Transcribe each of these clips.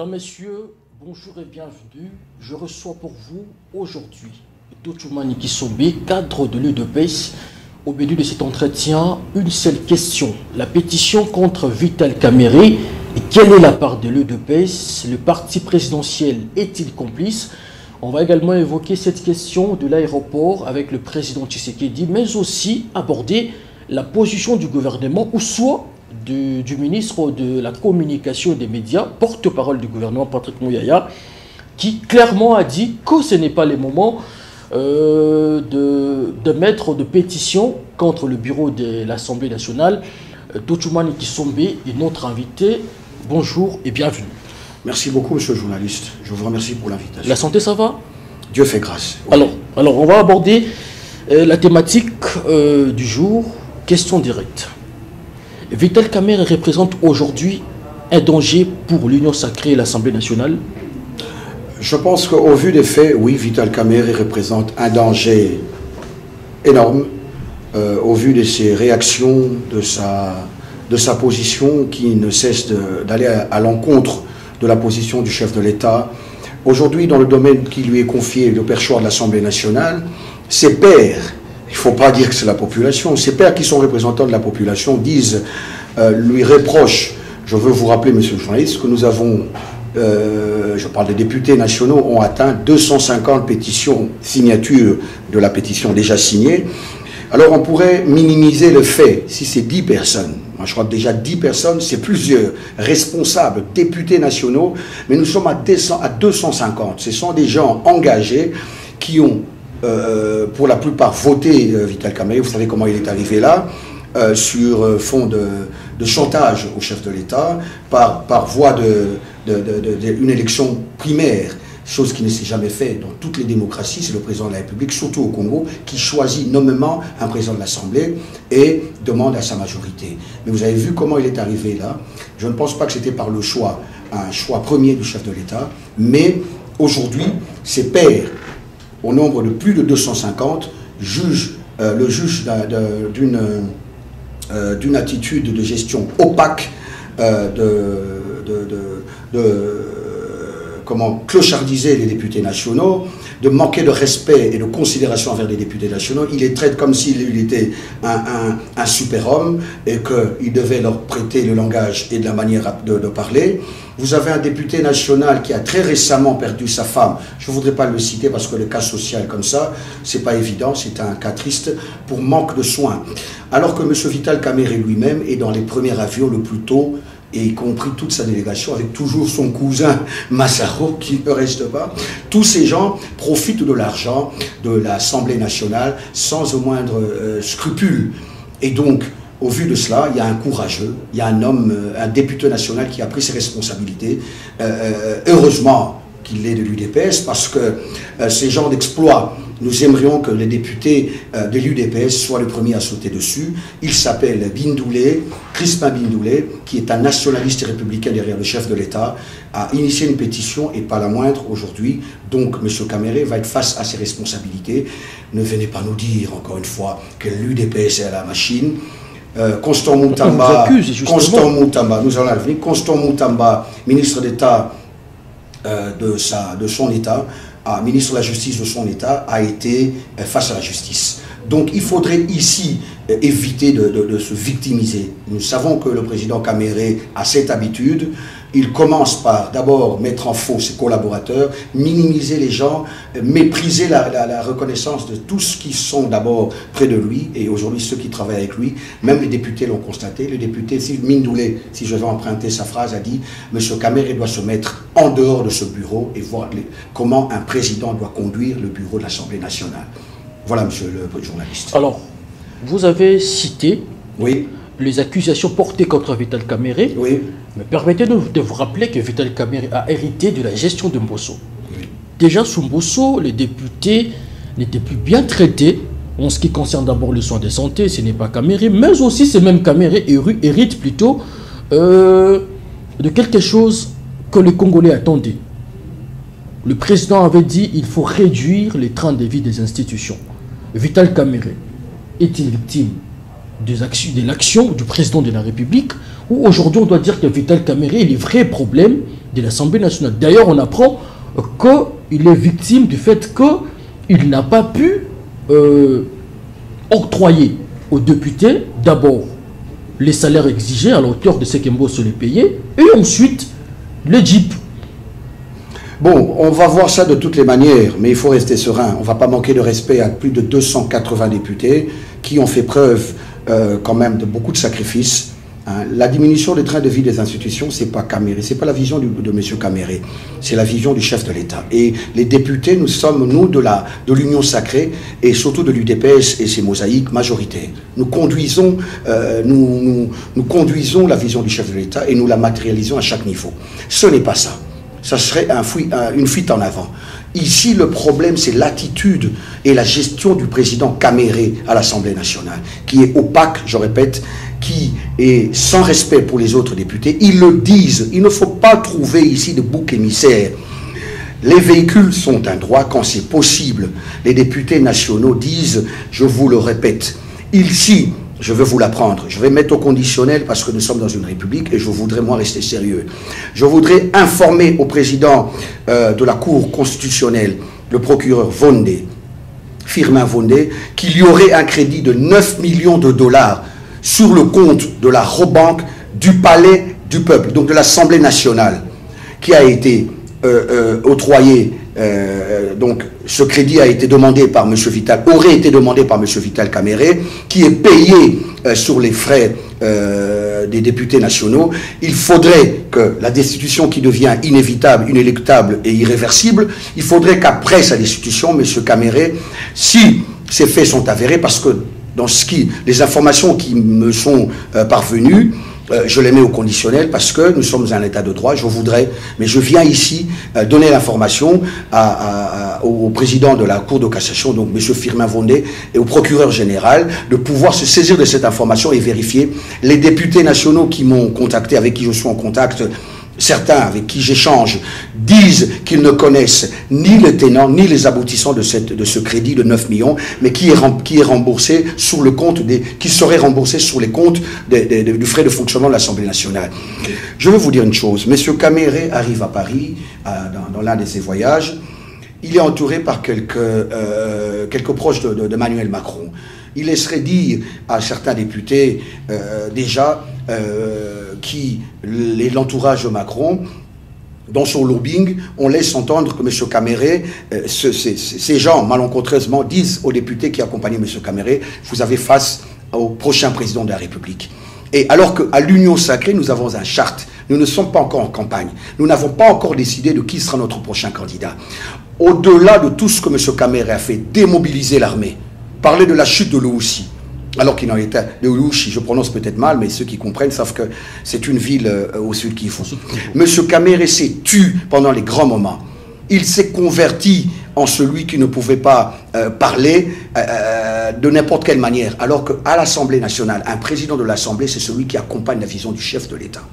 Mesdames, Messieurs, bonjour et bienvenue. Je reçois pour vous aujourd'hui Tochumani Kisombe, cadre de l'UDPS. Au milieu de cet entretien, une seule question. La pétition contre Vital Kamerhe. Quelle est la part de l'UDPS? Le parti présidentiel est-il complice? On va également évoquer cette question de l'aéroport avec le président Tshisekedi, mais aussi aborder la position du gouvernement ou soit du ministre de la communication et des médias, porte-parole du gouvernement Patrick Mouyaya, qui clairement a dit que ce n'est pas le moment de mettre de pétition contre le bureau de l'Assemblée nationale. Tochumani Kisombe est notre invité. Bonjour et bienvenue. Merci beaucoup, monsieur le journaliste. Je vous remercie pour l'invitation. La santé, ça va? Dieu fait grâce. Oui. Alors, on va aborder la thématique du jour, question directe. Vital Kamerhe représente aujourd'hui un danger pour l'Union sacrée et l'Assemblée nationale? Je pense qu'au vu des faits, oui, Vital Kamerhe représente un danger énorme, au vu de ses réactions, de sa position qui ne cesse d'aller à l'encontre de la position du chef de l'État. Aujourd'hui, dans le domaine qui lui est confié, le perchoir de l'Assemblée nationale, ses pairs, il ne faut pas dire que c'est la population, ses pairs qui sont représentants de la population lui reprochent, je veux vous rappeler, monsieur le journaliste, que nous avons, je parle des députés nationaux, ont atteint 250 pétitions, signatures de la pétition déjà signée. Alors on pourrait minimiser le fait, si c'est 10 personnes, moi je crois que déjà 10 personnes, c'est plusieurs responsables, députés nationaux, mais nous sommes à 250. Ce sont des gens engagés qui ont, pour la plupart, voté Vital Kamerhe. Vous savez comment il est arrivé là, sur fond de chantage au chef de l'État, par voie d'une élection primaire. Chose qui ne s'est jamais faite dans toutes les démocraties, c'est le président de la République, surtout au Congo, qui choisit nommément un président de l'Assemblée et demande à sa majorité. Mais vous avez vu comment il est arrivé là. Je ne pense pas que c'était par le choix, un choix premier du chef de l'État, mais aujourd'hui, ses pairs, au nombre de plus de 250, le jugent d'une attitude de gestion opaque, comment clochardiser les députés nationaux, de manquer de respect et de considération envers les députés nationaux. Il les traite comme s'il était un super-homme et qu'il devait leur prêter le langage et de la manière de parler. Vous avez un député national qui a très récemment perdu sa femme. Je ne voudrais pas le citer parce que le cas social comme ça, c'est pas évident, c'est un cas triste, pour manque de soins. Alors que M. Vital Kamerhe lui-même est dans les premiers avions le plus tôt, et y compris toute sa délégation, avec toujours son cousin Massaro, qui ne reste pas. Tous ces gens profitent de l'argent de l'Assemblée nationale sans au moindre scrupule. Et donc, au vu de cela, il y a un courageux, il y a un homme, un député national qui a pris ses responsabilités. Heureusement qu'il est de l'UDPS, parce que ces genres d'exploits, nous aimerions que les députés de l'UDPS soient les premiers à sauter dessus. Il s'appelle Bindoulé, Crispin Bindoulé, qui est un nationaliste républicain derrière le chef de l'État, a initié une pétition, et pas la moindre aujourd'hui. Donc M. Kamerhe va être face à ses responsabilités. Ne venez pas nous dire, encore une fois, que l'UDPS est à la machine. Constant Moutamba, nous allons revenir. Constant Moutamba, ministre d'État de son État, ministre de la Justice de son État, a été face à la justice. Donc il faudrait ici éviter de se victimiser. Nous savons que le président Kamerhe a cette habitude. Il commence par d'abord mettre en faux ses collaborateurs, minimiser les gens, mépriser la reconnaissance de tous qui sont d'abord près de lui, et aujourd'hui ceux qui travaillent avec lui. Même les députés l'ont constaté. Le député Mindoulé, si je vais emprunter sa phrase, a dit « M. Kamerhe doit se mettre en dehors de ce bureau et voir comment un président doit conduire le bureau de l'Assemblée nationale ». Voilà, monsieur le journaliste. Alors, vous avez cité oui. les accusations portées contre Vital Kamerhe. Oui. Mais permettez-nous de vous rappeler que Vital Kamerhe a hérité de la gestion de Mbosso. Oui. Déjà, sous Mbosso, les députés n'étaient plus bien traités en ce qui concerne d'abord le soin de santé. Ce n'est pas Kamerhe, mais aussi ce même Kamerhe hérite plutôt de quelque chose que les Congolais attendaient. Le président avait dit qu'il faut réduire les trains de vie des institutions. Vital Kamerhe est-il victime de l'action du président de la République, où aujourd'hui on doit dire que Vital Kamerhe est le vrai problème de l'Assemblée nationale. D'ailleurs, on apprend qu'il est victime du fait qu'il n'a pas pu octroyer aux députés d'abord les salaires exigés à la hauteur de ce qu'Mbosso les payait, et ensuite le Jeep. Bon, on va voir ça de toutes les manières, mais il faut rester serein. On ne va pas manquer de respect à plus de 280 députés qui ont fait preuve quand même de beaucoup de sacrifices. Hein. La diminution des trains de vie des institutions, ce n'est pas Kamerhe, ce n'est pas la vision de M. Kamerhe, c'est la vision du chef de l'État. Et les députés, nous sommes, nous, de l'Union sacrée, et surtout de l'UDPS et ses mosaïques majoritaires. Nous conduisons, nous conduisons la vision du chef de l'État et nous la matérialisons à chaque niveau. Ce n'est pas ça. Ça serait une fuite en avant. Ici, le problème, c'est l'attitude et la gestion du président Kamerhe à l'Assemblée nationale, qui est opaque, je répète, qui est sans respect pour les autres députés. Ils le disent, il ne faut pas trouver ici de bouc émissaire. Les véhicules sont un droit quand c'est possible. Les députés nationaux disent, je vous le répète, ici, je veux vous l'apprendre. Je vais mettre au conditionnel parce que nous sommes dans une république et je voudrais, moi, rester sérieux. Je voudrais informer au président de la Cour constitutionnelle, le procureur Vondé, Firmin Vondé, qu'il y aurait un crédit de 9 millions de dollars sur le compte de la Robank du Palais du Peuple, donc de l'Assemblée nationale, qui a été octroyé. Donc, ce crédit a été demandé par M. Vital, aurait été demandé par M. Vital Kamerhe, qui est payé sur les frais des députés nationaux. Il faudrait que la destitution qui devient inévitable, inéluctable et irréversible, il faudrait qu'après sa destitution, M. Kamerhe, si ces faits sont avérés, parce que dans les informations qui me sont parvenues, je les mets au conditionnel parce que nous sommes un état de droit, je voudrais, mais je viens ici donner l'information au président de la Cour de cassation, donc M. Firmin Vondé, et au procureur général, de pouvoir se saisir de cette information et vérifier. Les députés nationaux qui m'ont contacté, avec qui je suis en contact, certains avec qui j'échange, disent qu'ils ne connaissent ni le tenant ni les aboutissants de ce crédit de 9 millions, mais qui est remboursé sur le compte qui serait remboursé sur les comptes du frais de fonctionnement de l'Assemblée nationale. Je veux vous dire une chose. M. Kamerhe arrive à Paris dans l'un de ses voyages. Il est entouré par quelques proches de Emmanuel Macron. Il laisserait dire à certains députés qui l'entourage de Macron, dans son lobbying, on laisse entendre que M. Kamerhe, ces gens malencontreusement disent aux députés qui accompagnent M. Kamerhe, vous avez face au prochain président de la République. Et alors qu'à l'Union sacrée, nous avons un charte, nous ne sommes pas encore en campagne, nous n'avons pas encore décidé de qui sera notre prochain candidat. Au-delà de tout ce que M. Kamerhe a fait, démobiliser l'armée, parler de la chute de l'Oussi, alors qu'il en était de Louchi, je prononce peut-être mal, mais ceux qui comprennent savent que c'est une ville au sud qui font. M. Kamerhe s'est tué pendant les grands moments. Il s'est converti en celui qui ne pouvait pas parler de n'importe quelle manière, alors qu'à l'Assemblée nationale, un président de l'Assemblée, c'est celui qui accompagne la vision du chef de l'État.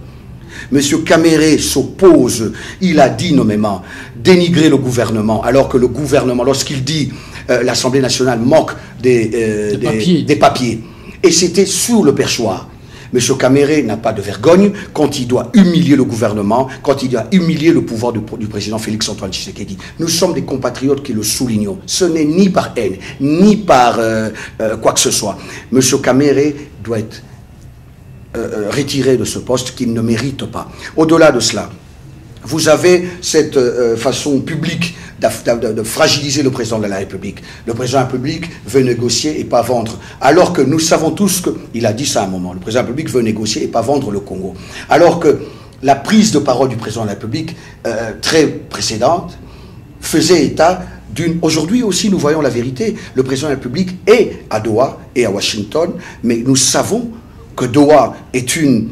M. Kamerhe s'oppose, il a dit nommément, dénigrer le gouvernement, alors que le gouvernement, lorsqu'il dit l'Assemblée nationale manque des papiers. Et c'était sur le perchoir. M. Kamerhe n'a pas de vergogne quand il doit humilier le gouvernement, quand il doit humilier le pouvoir du président Félix-Antoine Tshisekedi. Nous sommes des compatriotes qui le soulignons. Ce n'est ni par haine, ni par quoi que ce soit. M. Kamerhe doit être retiré de ce poste qu'il ne mérite pas. Au-delà de cela, vous avez cette façon publique de fragiliser le président de la République. Le président de la République veut négocier et pas vendre. Alors que nous savons tous il a dit ça à un moment, le président de la République veut négocier et pas vendre le Congo. Alors que la prise de parole du président de la République, très précédente, faisait état d'une... Aujourd'hui aussi, nous voyons la vérité. Le président de la République est à Doha et à Washington, mais nous savons que Doha est une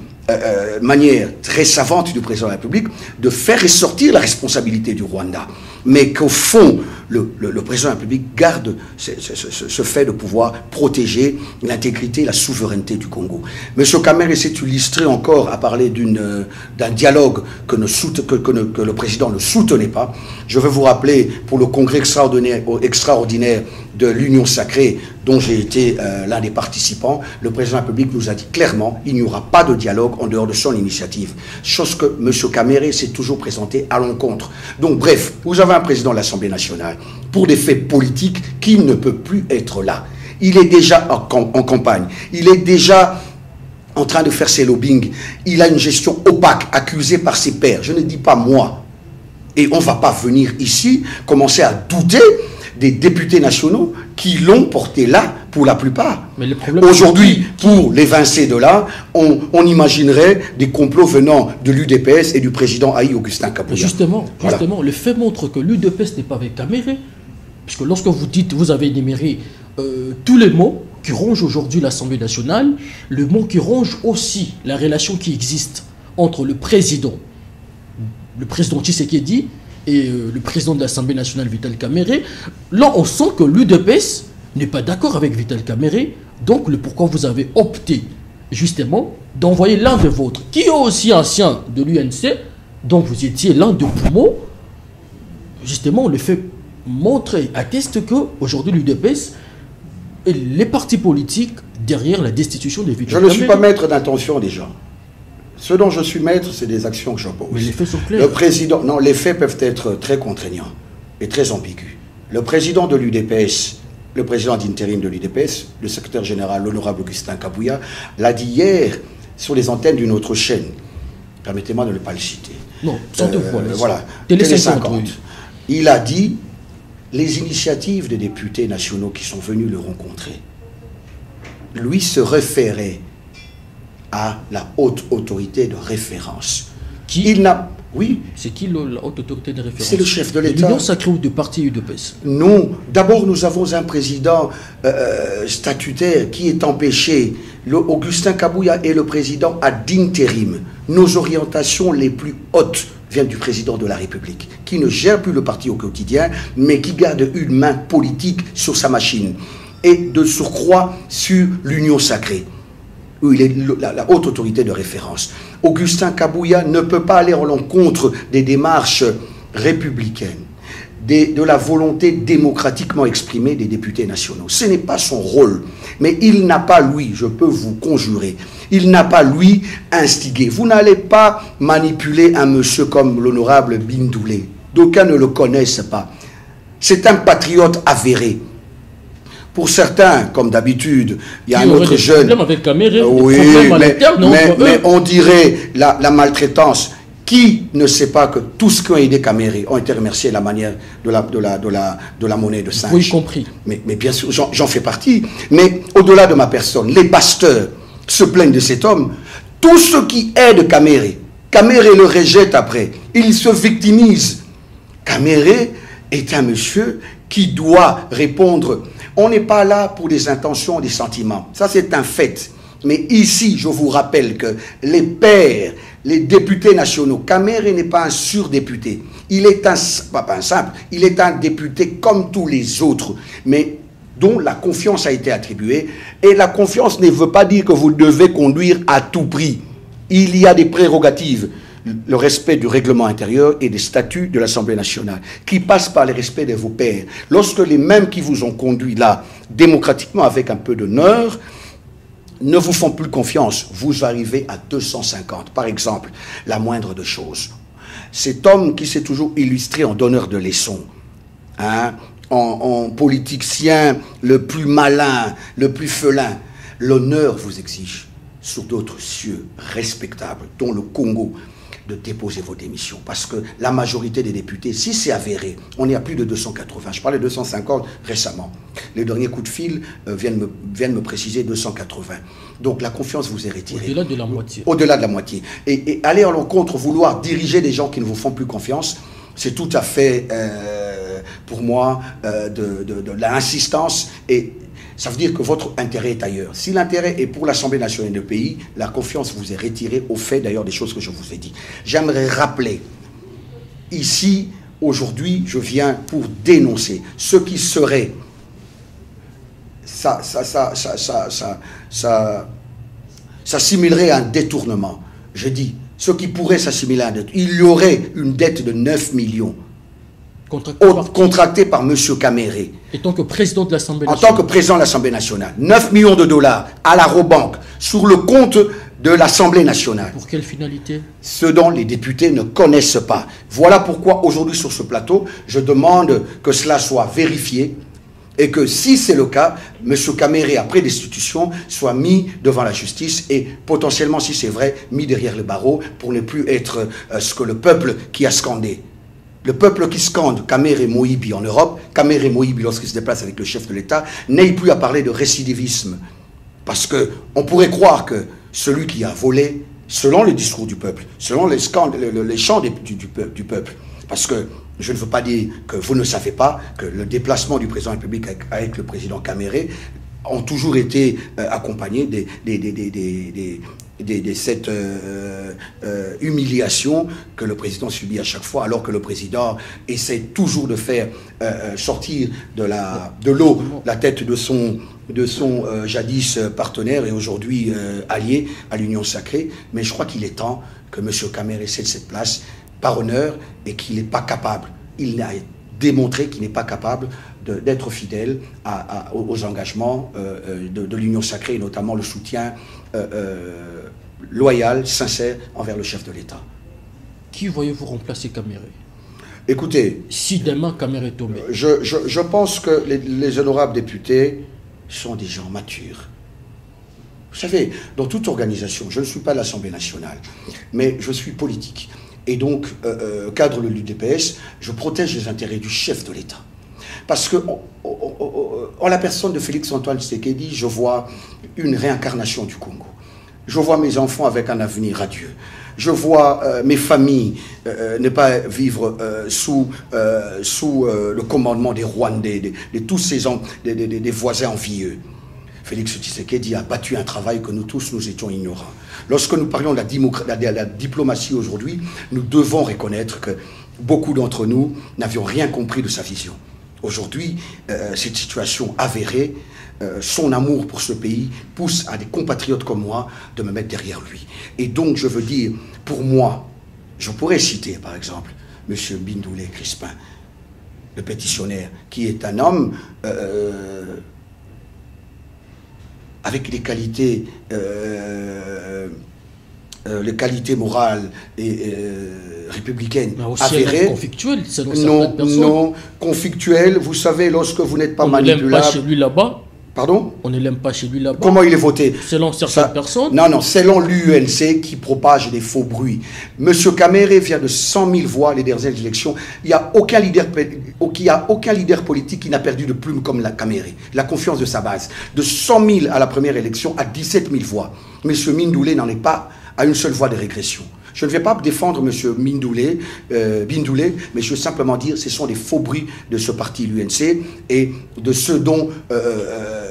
manière très savante du président de la République de faire ressortir la responsabilité du Rwanda. mais qu'au fond, le président de la République garde ce fait de pouvoir protéger l'intégrité et la souveraineté du Congo. M. Kamere s'est illustré encore à parler d'un dialogue que le président ne soutenait pas. Je veux vous rappeler, pour le congrès extraordinaire de l'Union sacrée, dont j'ai été l'un des participants, le président de la République nous a dit clairement qu'il n'y aura pas de dialogue en dehors de son initiative. Chose que M. Kamere s'est toujours présenté à l'encontre. Donc bref, vous avez un président de l'Assemblée nationale pour des faits politiques qui ne peut plus être là. Il est déjà en campagne. Il est déjà en train de faire ses lobbying. Il a une gestion opaque, accusée par ses pairs. Je ne dis pas moi. Et on ne va pas venir ici commencer à douter des députés nationaux qui l'ont porté là pour la plupart. Aujourd'hui, pour l'évincer de là, on imaginerait des complots venant de l'UDPS et du président Haï Augustin Kabouya. Justement, le fait montre que l'UDPS n'est pas avec Kamere, puisque lorsque vous dites, vous avez énuméré tous les mots qui rongent aujourd'hui l'Assemblée nationale, le mot qui ronge aussi la relation qui existe entre le président Tshisekedi et le président de l'Assemblée nationale, Vital Kamerhe. Là, on sent que l'UDPS n'est pas d'accord avec Vital Kamerhe. Donc, le pourquoi vous avez opté, justement, d'envoyer l'un de vôtres, qui est aussi ancien de l'UNC, dont vous étiez l'un de poumons. Justement, le fait montrer, atteste qu'aujourd'hui, l'UDPS et les partis politiques derrière la destitution de Vital Kamerhe. Je ne suis pas maître d'intention déjà. Ce dont je suis maître, c'est des actions que j'oppose. Mais les faits sont clairs. Le président, non, les faits peuvent être très contraignants et très ambigus. Le président de l'UDPS, le président d'intérim de l'UDPS, le secrétaire général, l'honorable Augustin Kabouya, l'a dit hier sur les antennes d'une autre chaîne. Permettez-moi de ne pas le citer. Non, sans te voir. Voilà, Télé 50. Il a dit les initiatives des députés nationaux qui sont venus le rencontrer, lui se référait à la haute autorité de référence. Oui. C'est qui la haute autorité de référence? C'est le chef de l'État. L'Union sacrée ou de parti UDPS? Non. D'abord, nous avons un président statutaire qui est empêché. Augustin Kabouya est le président ad intérim. Nos orientations les plus hautes viennent du président de la République, qui ne gère plus le parti au quotidien, mais qui garde une main politique sur sa machine. Et de surcroît sur l'Union sacrée, où il est la haute autorité de référence. Augustin Kabouya ne peut pas aller en l'encontre des démarches républicaines, de la volonté démocratiquement exprimée des députés nationaux. Ce n'est pas son rôle. Mais il n'a pas, lui, je peux vous conjurer, il n'a pas, lui, instigé. Vous n'allez pas manipuler un monsieur comme l'honorable Bindoulé. D'aucuns ne le connaissent pas. C'est un patriote avéré. Pour certains, comme d'habitude, il y a un autre jeune... Avec Kamerhe, oui, mais on dirait la maltraitance. Qui ne sait pas que tous ceux qui ont aidé Kamerhe ont été remerciés de la manière de la monnaie de singe? Oui, compris. Mais bien sûr, j'en fais partie. Mais au-delà de ma personne, les pasteurs se plaignent de cet homme. Tous ceux qui aident Kamerhe le rejette après. Il se victimise. Kamerhe est un monsieur qui doit répondre. On n'est pas là pour des intentions, des sentiments. Ça, c'est un fait. Mais ici, je vous rappelle que les pairs, les députés nationaux, Kamerhe n'est pas un surdéputé. Il est pas un simple, il est un député comme tous les autres, mais dont la confiance a été attribuée. Et la confiance ne veut pas dire que vous devez conduire à tout prix. Il y a des prérogatives. Le respect du règlement intérieur et des statuts de l'Assemblée nationale, qui passent par le respect de vos pairs. Lorsque les mêmes qui vous ont conduit là, démocratiquement, avec un peu d'honneur, ne vous font plus confiance, vous arrivez à 250. Par exemple, la moindre de choses. Cet homme qui s'est toujours illustré en donneur de leçons, en politicien le plus malin, le plus felin, l'honneur vous exige, sur d'autres cieux respectables, dont le Congo, de déposer vos démissions. Parce que la majorité des députés, si c'est avéré, on est à plus de 280. Je parlais de 250 récemment. Les derniers coups de fil viennent me préciser 280. Donc la confiance vous est retirée. Au-delà de la moitié. Au-delà de la moitié. Et aller à l'encontre, vouloir diriger des gens qui ne vous font plus confiance, c'est tout à fait, pour moi, de l'insistance. Et ça veut dire que votre intérêt est ailleurs. Si l'intérêt est pour l'Assemblée nationale du pays, la confiance vous est retirée au fait d'ailleurs des choses que je vous ai dit. J'aimerais rappeler ici aujourd'hui, je viens pour dénoncer ce qui serait s'assimilerait à un détournement. Je dis, ce qui pourrait s'assimiler à un détournement. Il y aurait une dette de 9 millions contractée par M. Caméré. En tant que président de l'Assemblée nationale. En tant que président de l'Assemblée nationale. 9 millions de dollars à la Robank, sur le compte de l'Assemblée nationale. Pour quelle finalité? Ce dont les députés ne connaissent pas. Voilà pourquoi aujourd'hui sur ce plateau, je demande que cela soit vérifié et que si c'est le cas, M. Caméré, après destitution, soit mis devant la justice et potentiellement, si c'est vrai, mis derrière le barreau pour ne plus être ce que le peuple qui a scandé. Le peuple qui scande Caméré Moïbi en Europe, Caméré Moïbi lorsqu'il se déplace avec le chef de l'État, n'aille plus à parler de récidivisme. Parce qu'on pourrait croire que celui qui a volé, selon le discours du peuple, selon les chants du peuple, parce que je ne veux pas dire que vous ne savez pas que le déplacement du président de la République avec le président Caméré ont toujours été accompagnés de cette humiliation que le président subit à chaque fois, alors que le président essaie toujours de faire sortir de l'eau la tête de son jadis partenaire et aujourd'hui allié à l'Union sacrée. Mais je crois qu'il est temps que M. Caméré cède cette place par honneur et qu'il n'est pas capable. Il a démontré qu'il n'est pas capable d'être fidèle aux engagements de l'Union sacrée, et notamment le soutien loyal, sincère envers le chef de l'État. Qui voyez-vous remplacer Caméré? Écoutez, si demain Caméré est tombé, je pense que les honorables députés sont des gens matures. Vous savez, dans toute organisation, je ne suis pas de l'Assemblée nationale, mais je suis politique. Et donc, cadre de l'UDPS, je protège les intérêts du chef de l'État. Parce que, en la personne de Félix-Antoine Tshisekedi, je vois une réincarnation du Congo. Je vois mes enfants avec un avenir radieux. Je vois mes familles ne pas vivre sous le commandement des Rwandais, de tous ces des voisins envieux. Félix Tshisekedi a battu un travail que nous tous, nous étions ignorants. Lorsque nous parlions de la diplomatie aujourd'hui, nous devons reconnaître que beaucoup d'entre nous n'avions rien compris de sa vision. Aujourd'hui, cette situation avérée, son amour pour ce pays pousse à des compatriotes comme moi de me mettre derrière lui. Et donc, je veux dire, pour moi, je pourrais citer par exemple M. Bindoulé Crispin, le pétitionnaire, qui est un homme avec les qualités morales et républicaines avérées. Conflictuel, non, conflictuel. Vous savez, lorsque vous n'êtes pas manipulable. On ne l'aime pas chez lui là-bas. Pardon? On ne l'aime pas chez lui là-bas. Comment il est voté? Selon certaines personnes. Non, selon l'UNC qui propage des faux bruits. Monsieur Caméré vient de 100 000 voix les dernières élections. Il n'y a aucun leader politique qui n'a perdu de plume comme la Caméré. La confiance de sa base. De 100 000 à la première élection à 17 000 voix. Monsieur Bindoulé n'en est pas à une seule voix de régression. Je ne vais pas défendre M. Bindoulé, mais je veux simplement dire que ce sont des faux bruits de ce parti, l'UNC, et de ceux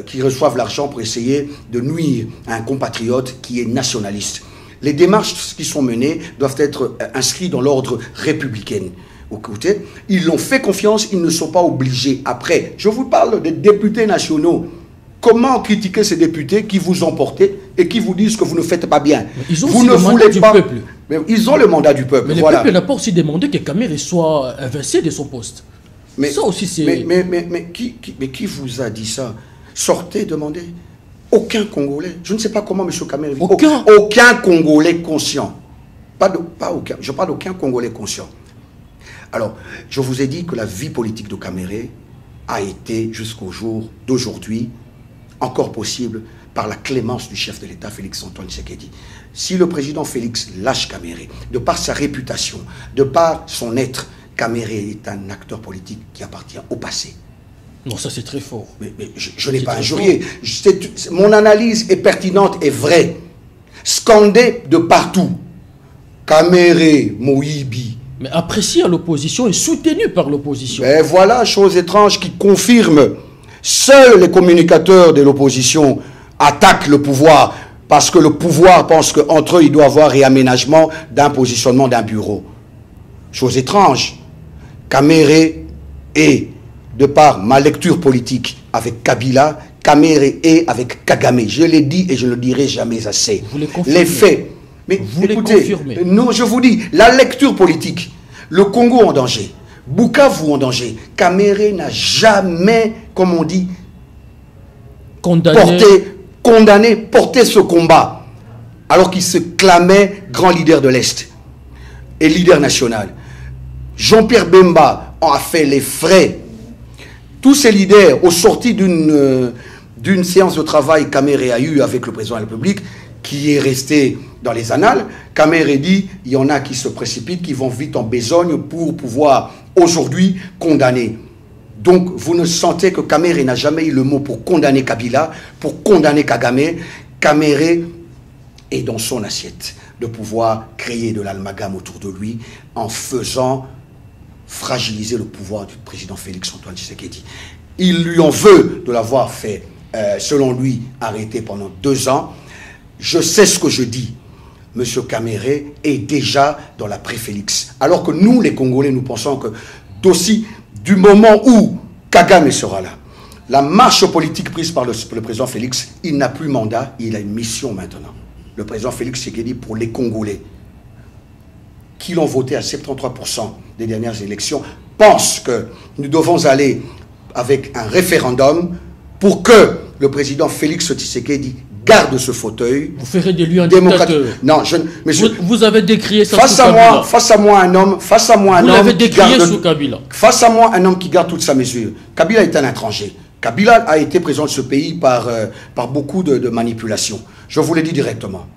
qui reçoivent l'argent pour essayer de nuire à un compatriote qui est nationaliste. Les démarches qui sont menées doivent être inscrites dans l'ordre républicain. Écoutez, ils l'ont fait confiance, ils ne sont pas obligés. Après, je vous parle des députés nationaux. Comment critiquer ces députés qui vous ont porté et qui vous disent que vous ne faites pas bien? Ils ont vous aussi ne le mandat du peuple. Mais ils ont le mandat du peuple. Mais voilà. Le peuple n'a pas aussi demandé que Caméré soit invincé de son poste. Mais ça aussi, c'est... Mais qui vous a dit ça? Sortez, demandez. Aucun Congolais. Je ne sais pas comment M. Caméré... Aucun Congolais conscient. Pas aucun. Je parle d'aucun Congolais conscient. Alors, je vous ai dit que la vie politique de Caméré a été, jusqu'au jour d'aujourd'hui, encore possible par la clémence du chef de l'État, Félix-Antoine Tshisekedi. Si le président Félix lâche Caméré, de par sa réputation, de par son être, Caméré est un acteur politique qui appartient au passé. Non, ça c'est très fort. Mais je n'ai pas injurié. Mon analyse est pertinente et vraie. Scandé de partout. Caméré, Moïbi. Mais apprécié à l'opposition et soutenu par l'opposition. Mais voilà, chose étrange qui confirme. Seuls les communicateurs de l'opposition attaquent le pouvoir parce que le pouvoir pense qu'entre eux, il doit y avoir réaménagement d'un positionnement d'un bureau. Chose étrange. Kamere est, de par ma lecture politique avec Kabila, Kamere est avec Kagame. Je l'ai dit et je ne le dirai jamais assez. Les faits. Mais vous écoutez, non, je vous dis, la lecture politique, le Congo en danger, Bukavu en danger, Kamere n'a jamais, comme on dit, porté ce combat, alors qu'il se clamait grand leader de l'Est et leader national. Jean-Pierre Bemba a fait les frais. Tous ces leaders, au sorti d'une séance de travail Kamere a eu avec le président de la République, qui est resté dans les annales, Kamere dit, il y en a qui se précipitent, qui vont vite en besogne pour pouvoir aujourd'hui condamner. Donc vous ne sentez que Kamere n'a jamais eu le mot pour condamner Kabila, pour condamner Kagame. Kamere est dans son assiette de pouvoir créer de l'amalgame autour de lui en faisant fragiliser le pouvoir du président Félix-Antoine Tshisekedi. Il lui en veut de l'avoir fait, selon lui, arrêter pendant 2 ans. Je sais ce que je dis. M. Kamere est déjà dans la pré-Félix. Alors que nous, les Congolais, nous pensons que d'aussi du moment où Kagame sera là, la marche politique prise par le président Félix, il n'a plus mandat, il a une mission maintenant. Le président Félix Tshisekedi pour les Congolais, qui l'ont voté à 73% des dernières élections, pense que nous devons aller avec un référendum pour que le président Félix Tshisekedi garde ce fauteuil. Vous ferez de lui un dictateur. Non, vous avez décrié ça face sous Kabila. Face à moi un homme, vous l'avez décrié sous Kabila. Face à moi un homme qui garde toute sa mesure. Kabila est un étranger. Kabila a été président de ce pays par beaucoup de manipulations. Je vous l'ai dit directement.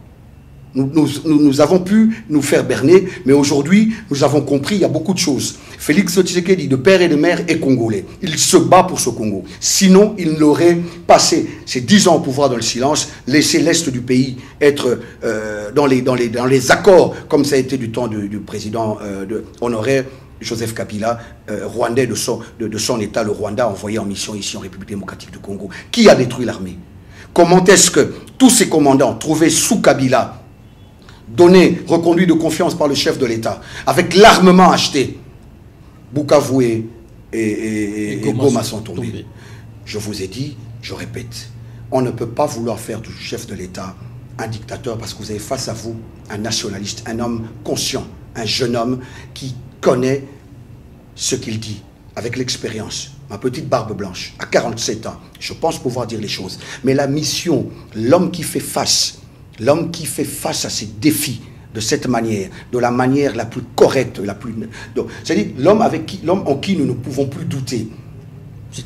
Nous avons pu nous faire berner, mais aujourd'hui, nous avons compris, il y a beaucoup de choses. Félix Tshisekedi, de père et de mère, est congolais. Il se bat pour ce Congo. Sinon, il n'aurait passé ses 10 ans au pouvoir dans le silence, laissé l'Est du pays être dans les accords, comme ça a été du temps du président honoraire Joseph Kabila, rwandais de son État, le Rwanda, envoyé en mission ici en République démocratique du Congo. Qui a détruit l'armée? Comment est-ce que tous ces commandants trouvés sous Kabila, donné, reconduit de confiance par le chef de l'État, avec l'armement acheté, Bukavu et Goma sont tombés. Je vous ai dit, je répète, on ne peut pas vouloir faire du chef de l'État un dictateur parce que vous avez face à vous un nationaliste, un homme conscient, un jeune homme qui connaît ce qu'il dit, avec l'expérience. Ma petite barbe blanche, à 47 ans, je pense pouvoir dire les choses. Mais la mission, l'homme qui fait face à ces défis de cette manière, de la manière la plus correcte, c'est-à-dire l'homme en qui nous ne pouvons plus douter.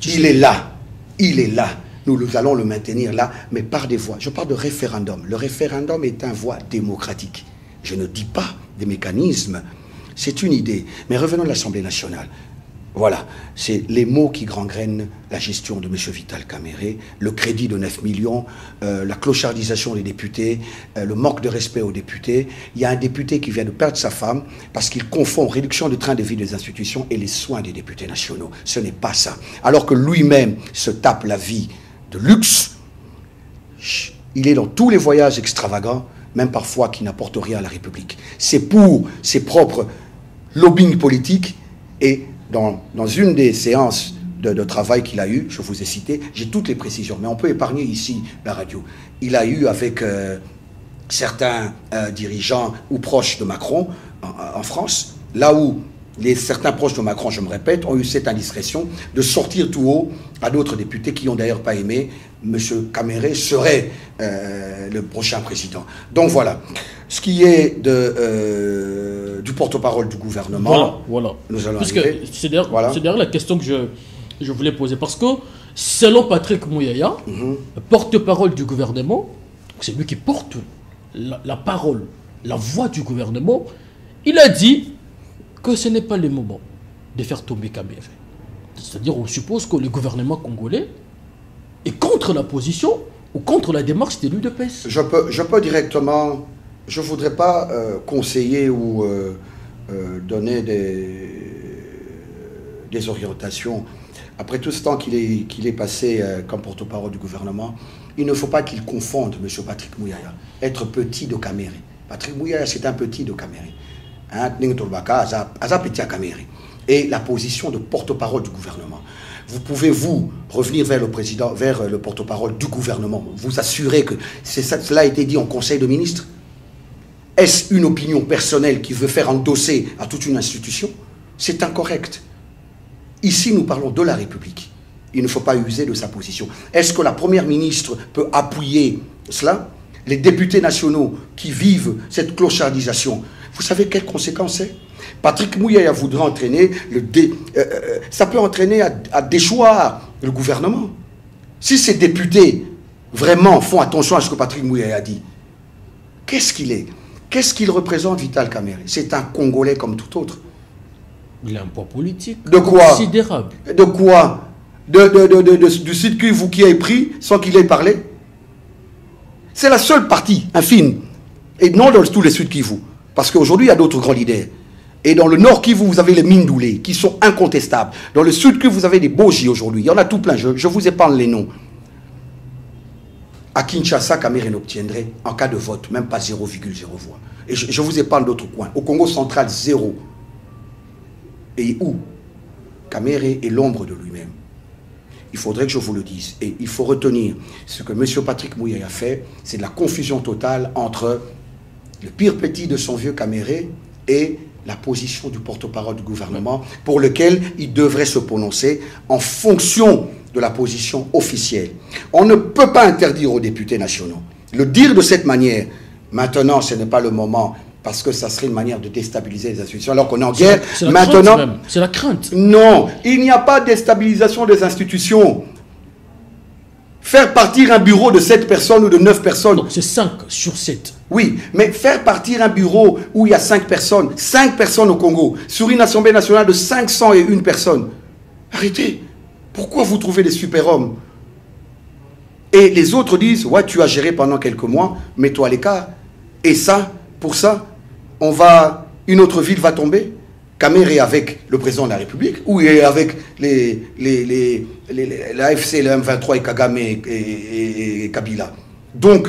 Il est là. Nous allons le maintenir là, mais par des voies. Je parle de référendum. Le référendum est une voie démocratique. Je ne dis pas des mécanismes. C'est une idée. Mais revenons à l'Assemblée nationale. Voilà, c'est les mots qui gangrènent la gestion de M. Vital Kamerhe, le crédit de 9 millions, la clochardisation des députés, le manque de respect aux députés. Il y a un député qui vient de perdre sa femme parce qu'il confond réduction du train de vie des institutions et les soins des députés nationaux. Ce n'est pas ça. Alors que lui-même se tape la vie de luxe, il est dans tous les voyages extravagants, même parfois qui n'apportent rien à la République. C'est pour ses propres lobbying politiques et dans une des séances de travail qu'il a eu, je vous ai cité, j'ai toutes les précisions, mais on peut épargner ici la radio. Il a eu avec certains dirigeants ou proches de Macron en France, là où certains proches de Macron, je me répète, ont eu cette indiscrétion de sortir tout haut à d'autres députés qui n'ont d'ailleurs pas aimé M. Kamerhe serait le prochain président. Donc voilà. Ce qui est du porte-parole du gouvernement, voilà. Nous allons c'est d'ailleurs la question que je voulais poser. Parce que selon Patrick Mouyaya, porte-parole du gouvernement, c'est lui qui porte la parole, la voix du gouvernement, il a dit que ce n'est pas le moment de faire tomber Kamerhe. C'est-à-dire, on suppose que le gouvernement congolais est contre la position ou contre la démarche de l'UDPS. Je peux directement, je ne voudrais pas conseiller ou donner des orientations. Après tout ce temps qu'il est passé comme porte-parole du gouvernement, il ne faut pas qu'il confonde M. Patrick Mouyaya, être petit de Kamerhe. Patrick Mouyaya, c'est un petit de Kamerhe. et la position de porte-parole du gouvernement. Vous pouvez, vous, revenir vers le président, vers le porte-parole du gouvernement, vous assurer que cela a été dit en Conseil de ministres. Est-ce une opinion personnelle qui veut faire endosser à toute une institution? C'est incorrect. Ici, nous parlons de la République. Il ne faut pas user de sa position. Est-ce que la Première ministre peut appuyer cela? Les députés nationaux qui vivent cette clochardisation, vous savez quelles conséquences c'est? Patrick Mouyaya voudrait entraîner, ça peut entraîner à déchoir le gouvernement. Si ces députés vraiment font attention à ce que Patrick Mouyaya dit, qu'est-ce qu'il est? Qu'est-ce qu'il représente, Vital Kamerhe? C'est un Congolais comme tout autre. Il a un poids politique de quoi? Considérable. De quoi? Du site que vous qui avez pris sans qu'il ait parlé? C'est la seule partie infime. Et non dans tous les Sud Kivu. Parce qu'aujourd'hui, il y a d'autres grands leaders. Et dans le Nord Kivu, vous avez les mines d'Oulé, qui sont incontestables. Dans le Sud Kivu, vous avez des Boji aujourd'hui. Il y en a tout plein. Je vous épargne les noms. À Kinshasa, Kamerhe n'obtiendrait, en cas de vote, même pas 0,0 voix. Et je vous épargne d'autres coins. Au Congo central, 0. Et où Kamerhe est l'ombre de lui-même. Il faudrait que je vous le dise. Et il faut retenir ce que M. Patrick Mouyaya a fait, c'est de la confusion totale entre le pire petit de son vieux Kamerhe et la position du porte-parole du gouvernement pour lequel il devrait se prononcer en fonction de la position officielle. On ne peut pas interdire aux députés nationaux. Le dire de cette manière, maintenant ce n'est pas le moment, parce que ça serait une manière de déstabiliser les institutions, alors qu'on est en guerre. Maintenant, c'est la crainte. Non, il n'y a pas de déstabilisation des institutions. Faire partir un bureau de 7 personnes ou de 9 personnes. C'est 5 sur 7. Oui, mais faire partir un bureau où il y a 5 personnes au Congo, sur une assemblée nationale de 501 personnes. Arrêtez. Pourquoi vous trouvez des super-hommes? Et les autres disent, ouais, tu as géré pendant quelques mois, mets-toi à l'écart. Et ça, pour ça, une autre ville va tomber. Kamerhe est avec le président de la République, ou il est avec l'AFC, le M23 et Kagame et Kabila. Donc,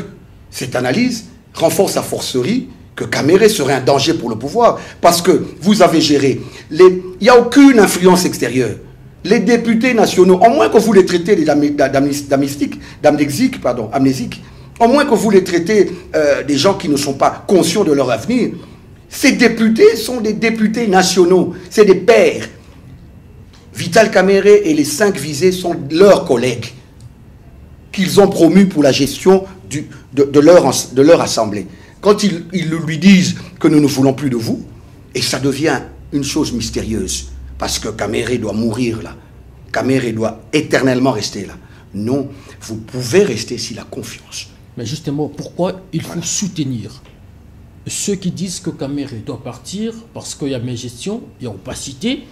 cette analyse renforce a forcerie que Kamerhe serait un danger pour le pouvoir, parce que vous avez géré. Il n'y a aucune influence extérieure. Les députés nationaux, au moins que vous les traitez d'amnésiques, au moins que vous les traitez des gens qui ne sont pas conscients de leur avenir. Ces députés sont des députés nationaux, c'est des pairs. Vital Kamerhe et les 5 visés sont leurs collègues qu'ils ont promus pour la gestion de leur assemblée. Quand ils lui disent que nous ne voulons plus de vous, et ça devient une chose mystérieuse, parce que Kamerhe doit mourir là, Kamerhe doit éternellement rester là. Non, vous pouvez rester s'il a confiance. Mais justement, pourquoi il faut soutenir ceux qui disent que Kamerhe doit partir parce qu'il y a mégestion, il y a opacité,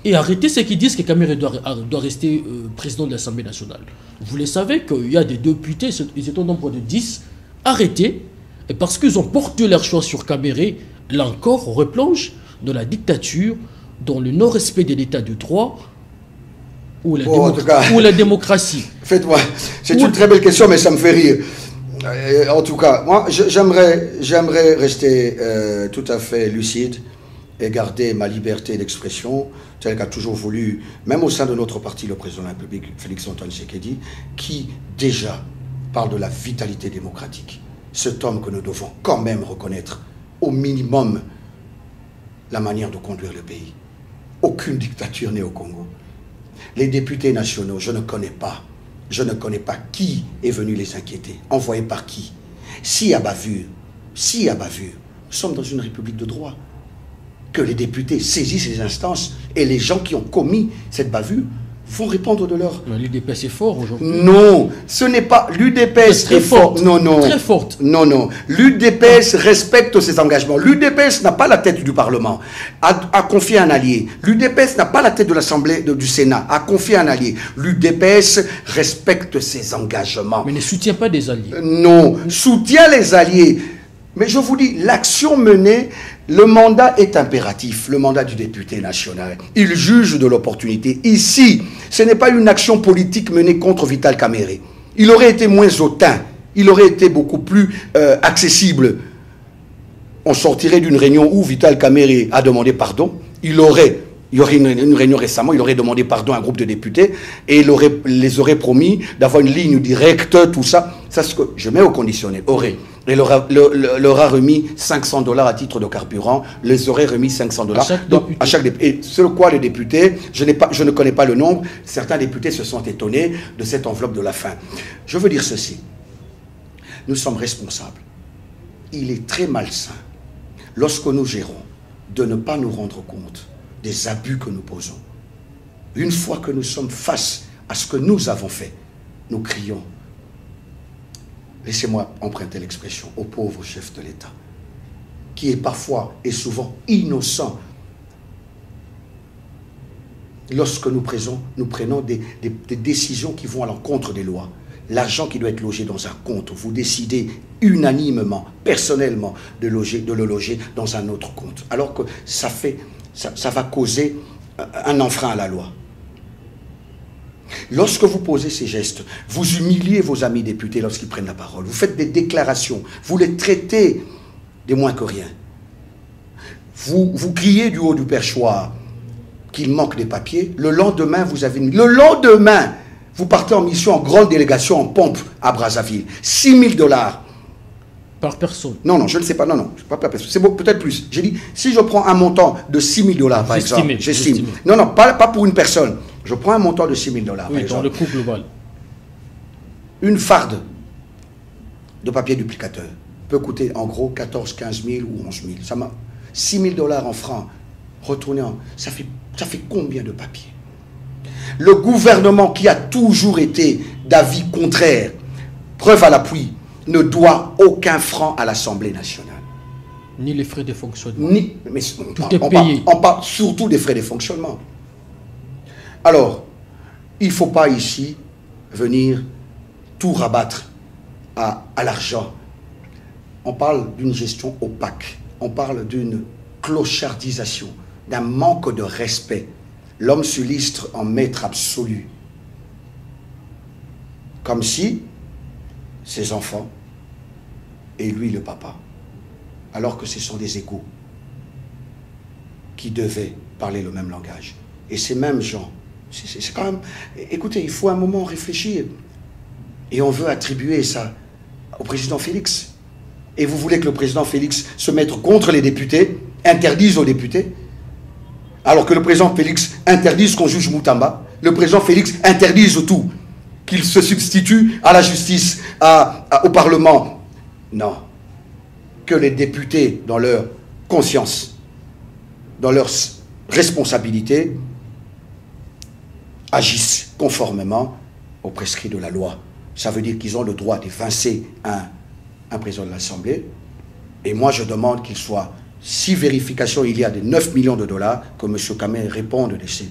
et arrêter ceux qui disent que Kamerhe doit rester président de l'Assemblée nationale? Vous le savez qu'il y a des députés, ils étaient au nombre de 10, arrêtés, et parce qu'ils ont porté leur choix sur Kamerhe, là encore, on replonge dans la dictature, dans le non-respect de l'état de droit, ou la démocratie. Faites-moi, c'est une très belle question, mais ça me fait rire. En tout cas, moi, j'aimerais rester tout à fait lucide et garder ma liberté d'expression, telle qu'a toujours voulu, même au sein de notre parti, le président de la République, Félix-Antoine Tshisekedi, qui déjà parle de la vitalité démocratique. Cet homme que nous devons quand même reconnaître, au minimum, la manière de conduire le pays. Aucune dictature n'est au Congo. Les députés nationaux, je ne connais pas qui est venu les inquiéter. Envoyé par qui? S'il y a bavure, nous sommes dans une république de droit. Que les députés saisissent ces instances et les gens qui ont commis cette bavure vont répondre de leur... L'UDPS est fort aujourd'hui. Non, ce n'est pas... L'UDPS est forte. Non. Très forte. Non. L'UDPS respecte ses engagements. L'UDPS n'a pas la tête du Parlement. A confié un allié. L'UDPS n'a pas la tête de l'Assemblée, du Sénat. A confié un allié. L'UDPS respecte ses engagements. Mais ne soutient pas des alliés. Non, soutient les alliés. Mais je vous dis, l'action menée, le mandat est impératif, le mandat du député national. Il juge de l'opportunité. Ici, ce n'est pas une action politique menée contre Vital Kamerhe. Il aurait été moins hautain, il aurait été beaucoup plus accessible. On sortirait d'une réunion où Vital Kamerhe a demandé pardon, il aurait Il y aurait une réunion récemment, il aurait demandé pardon à un groupe de députés et les aurait promis d'avoir une ligne directe, tout ça. Ça, ce que je mets au conditionnel, aurait. Et leur a remis $500 à titre de carburant, les aurait remis $500 à chaque député. Et ce quoi les députés, je ne connais pas le nombre, certains députés se sont étonnés de cette enveloppe de la fin. Je veux dire ceci, nous sommes responsables. Il est très malsain, lorsque nous gérons, de ne pas nous rendre compte des abus que nous posons. Une fois que nous sommes face à ce que nous avons fait, nous crions, laissez-moi emprunter l'expression, au pauvre chef de l'État, qui est parfois et souvent innocent. Lorsque nous prenons des décisions qui vont à l'encontre des lois, l'argent qui doit être logé dans un compte, vous décidez unanimement, personnellement, de le loger dans un autre compte, alors que ça va causer un enfreint à la loi. Lorsque vous posez ces gestes, vous humiliez vos amis députés lorsqu'ils prennent la parole. Vous faites des déclarations, vous les traitez des moins que rien. Vous criez du haut du perchoir qu'il manque des papiers. Le lendemain, vous partez en mission en grande délégation en pompe à Brazzaville. $6 000. Par personne? Non, je ne sais pas. Non, pas par personne. C'est peut-être plus. J'ai dit, si je prends un montant de $6 000, par exemple, j'estime. Non, pas pour une personne. Je prends un montant de $6 000, oui, dans le coût global. Une farde de papier duplicateur peut coûter en gros 14, 15 000 ou 11 000. $6 000 en francs, retourner ça fait combien de papiers? Le gouvernement qui a toujours été d'avis contraire, preuve à l'appui, ne doit aucun franc à l'Assemblée nationale. Ni les frais de fonctionnement. Mais tout est payé. On parle surtout des frais de fonctionnement. Alors, il ne faut pas ici venir tout rabattre à l'argent. On parle d'une gestion opaque. On parle d'une clochardisation, d'un manque de respect. L'homme s'illustre en maître absolu. Comme si ses enfants et lui le papa, alors que ce sont des égaux qui devaient parler le même langage. Et ces mêmes gens, c'est quand même... Écoutez, il faut un moment réfléchir. Et on veut attribuer ça au président Félix. Et vous voulez que le président Félix se mette contre les députés, interdise aux députés, alors que le président Félix interdise qu'on juge Moutamba, le président Félix interdise tout, qu'il se substitue à la justice, au Parlement. Non. Que les députés, dans leur conscience, dans leur responsabilité, agissent conformément aux prescrits de la loi. Ça veut dire qu'ils ont le droit d'évincer un président de l'Assemblée. Et moi, je demande qu'il soit, si vérification il y a de 9 millions de dollars, que M. Kamé réponde de ces...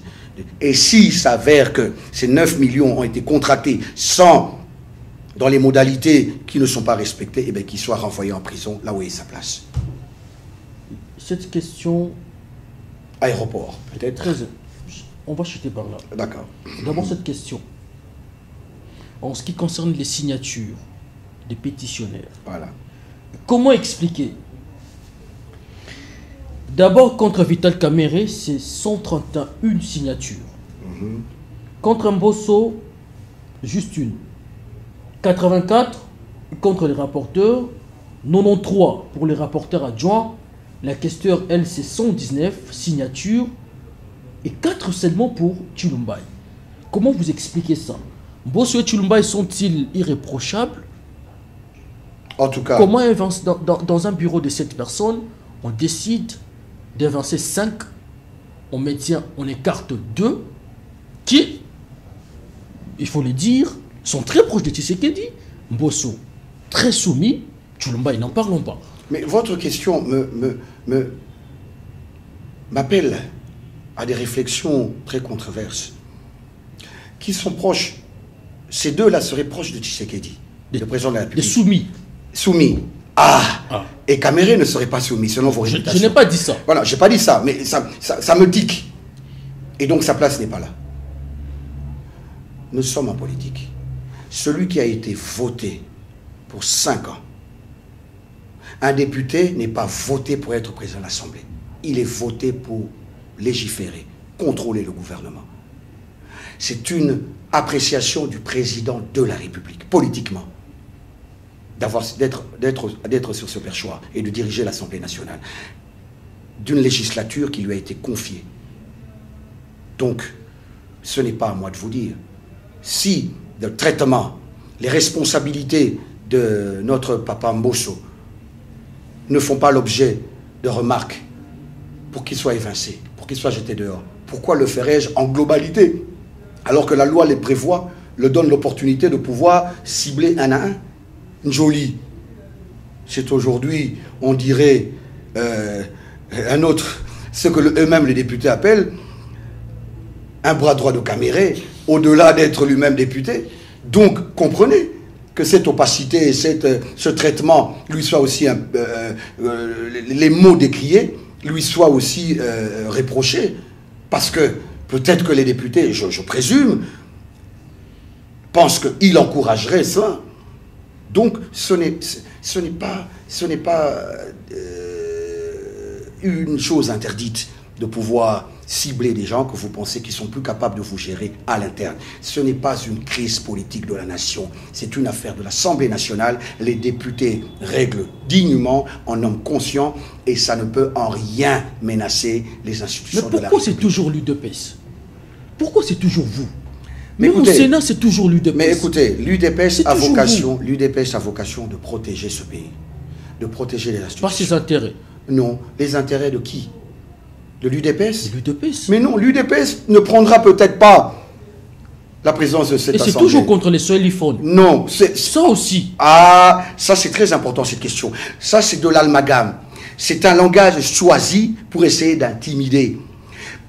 Et s'il s'avère que ces 9 millions ont été contractés dans les modalités qui ne sont pas respectées, eh bien qu'il soit renvoyé en prison, là où est sa place. Cette question... Aéroport, peut-être. On va chuter par là. D'accord. D'abord, cette question. En ce qui concerne les signatures des pétitionnaires. Voilà. Comment expliquer? D'abord, contre Vital Kamerhe, c'est 131 signatures. Contre Mbosso, juste une. 84 contre les rapporteurs, 93 pour les rapporteurs adjoints. La questeur, elle, c'est 119 signatures et 4 seulement pour Tshilumbaï. Comment vous expliquez ça? Mbosso et Tshilumbaï sont-ils irréprochables? En tout cas... Comment dans un bureau de 7 personnes, on décide d'avancer 5, on écarte 2, qui, il faut le dire, sont très proches de Tshisekedi. Mbosso, très soumis, Tshilumbaï, n'en parlons pas. Mais votre question m'appelle à des réflexions très controversées. Qui sont proches? Ces deux-là seraient proches de Tshisekedi, le président de la République. Des soumis. Soumis. Et Kamerhe ne serait pas soumis, selon vos résultats. Je n'ai pas dit ça. Voilà, je n'ai pas dit ça, mais ça me tique. Et donc sa place n'est pas là. Nous sommes en politique. Celui qui a été voté pour 5 ans, un député n'est pas voté pour être président de l'Assemblée. Il est voté pour légiférer, contrôler le gouvernement. C'est une appréciation du président de la République, politiquement, d'être sur ce perchoir et de diriger l'Assemblée nationale, d'une législature qui lui a été confiée. Donc, ce n'est pas à moi de vous dire. Si le traitement, les responsabilités de notre papa Mbosso ne font pas l'objet de remarques pour qu'il soit évincé, pour qu'il soit jeté dehors, pourquoi le ferais-je en globalité, alors que la loi les prévoit, le donne l'opportunité de pouvoir cibler un à un? Njoli, c'est aujourd'hui, on dirait, un autre, ce que eux-mêmes les députés appellent un bras droit de Caméré, au-delà d'être lui-même député. Donc, comprenez que cette opacité et ce traitement lui soit aussi, les mots décriés, lui soient aussi reprochés. Parce que peut-être que les députés, je présume, pensent qu'il encouragerait ça. Donc, ce n'est pas une chose interdite de pouvoir cibler des gens que vous pensez qu'ils sont plus capables de vous gérer à l'interne. Ce n'est pas une crise politique de la nation, c'est une affaire de l'Assemblée nationale. Les députés règlent dignement, en hommes conscients, et ça ne peut en rien menacer les institutions de la République. Mais pourquoi c'est toujours l'UDPS? Pourquoi c'est toujours vous? Mais au Sénat, c'est toujours l'UDPS. Mais écoutez, l'UDPS a vocation de protéger ce pays, de protéger les institutions. Pas ses intérêts. Non, les intérêts de qui? De l'UDPS? L'UDPS. Mais non, l'UDPS ne prendra peut-être pas la présidence de cette assemblée. Et c'est toujours contre les soéliphones. Non, c'est... Ça aussi. Ah, ça c'est très important cette question. Ça c'est de l'amalgame. C'est un langage choisi pour essayer d'intimider.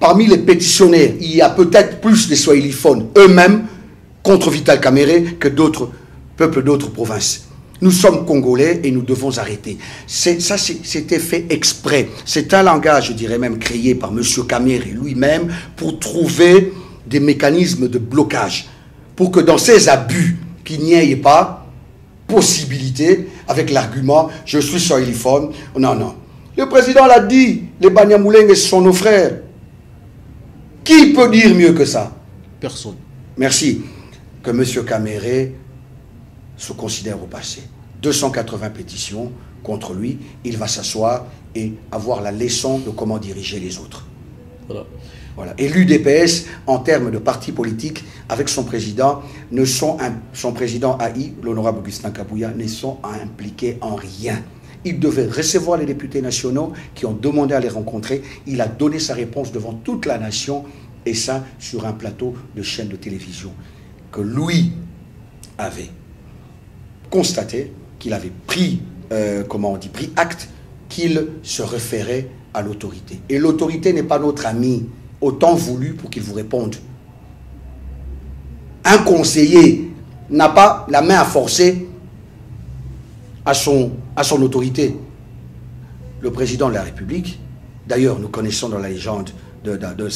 Parmi les pétitionnaires, il y a peut-être plus des soéliphones eux-mêmes contre Vital Kamerhe que d'autres peuples d'autres provinces. Nous sommes Congolais et nous devons arrêter. C'était fait exprès. C'est un langage, je dirais même, créé par M. Kamerhe lui-même pour trouver des mécanismes de blocage. Pour que dans ces abus, qu'il n'y ait pas possibilité, avec l'argument « je suis soiliphone ». Non, non. Le président l'a dit, les Banyamulenge sont nos frères. Qui peut dire mieux que ça? Personne. Merci. Que M. Kamerhe se considère au passé. 280 pétitions contre lui, il va s'asseoir et avoir la leçon de comment diriger les autres. Voilà. Voilà. Et l'UDPS, en termes de parti politique, avec son président, son président AI, l'honorable Augustin Kabouya, ne sont impliqués en rien. Il devait recevoir les députés nationaux qui ont demandé à les rencontrer. Il a donné sa réponse devant toute la nation, et ça sur un plateau de chaîne de télévision, que lui avait constaté, qu'il avait pris, pris acte, qu'il se référait à l'autorité. Et l'autorité n'est pas notre ami, autant voulu pour qu'il vous réponde. Un conseiller n'a pas la main à forcer à son autorité. Le président de la République, d'ailleurs nous connaissons dans la légende de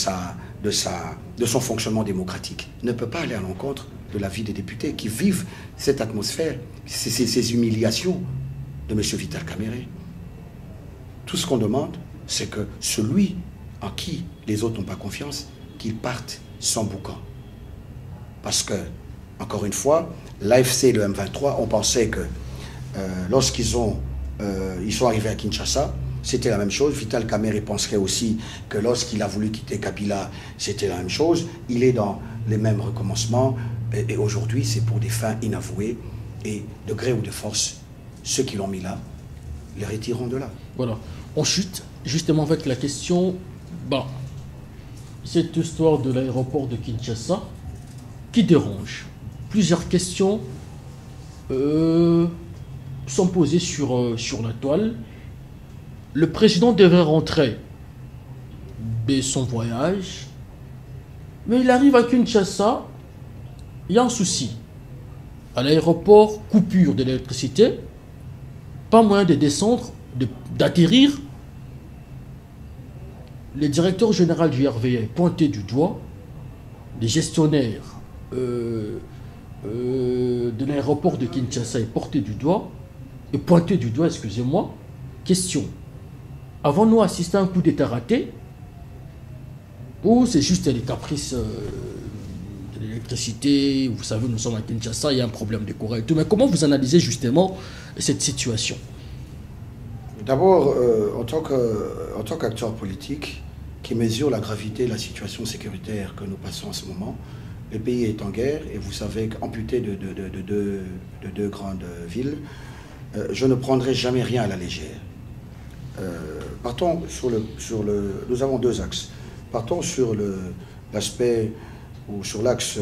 son fonctionnement démocratique, ne peut pas aller à l'encontre de la vie des députés qui vivent cette atmosphère, ces humiliations de M. Vital Kamerhe. Tout ce qu'on demande, c'est que celui en qui les autres n'ont pas confiance, qu'il parte sans boucan. Parce que, encore une fois, l'AFC et le M23, on pensait que lorsqu'ils sont arrivés à Kinshasa, c'était la même chose. Vital Kamerhe penserait aussi que lorsqu'il a voulu quitter Kabila, c'était la même chose. Il est dans les mêmes recommencements. Et aujourd'hui, c'est pour des fins inavouées. Et de gré ou de force, ceux qui l'ont mis là, les retireront de là. Voilà. On chute justement avec la question, cette histoire de l'aéroport de Kinshasa, qui dérange. Plusieurs questions sont posées sur la toile. Le président devrait rentrer de son voyage, mais il arrive à Kinshasa, il y a un souci. À l'aéroport, coupure de l'électricité, pas moyen de descendre, d'atterrir. Le directeur général du RVA est pointé du doigt, les gestionnaires de l'aéroport de Kinshasa est porté du doigt, et pointé du doigt, excusez-moi. Question. Avons-nous assisté à un coup d'État raté? Ou c'est juste les caprices de l'électricité? Vous savez, nous sommes à Kinshasa, il y a un problème de courant et tout. Mais comment vous analysez justement cette situation? D'abord, en tant qu'acteur politique qui mesure la gravité de la situation sécuritaire que nous passons en ce moment, le pays est en guerre et vous savez qu'amputé de deux grandes villes, je ne prendrai jamais rien à la légère. Partons nous avons deux axes. Partons sur l'aspect ou sur l'axe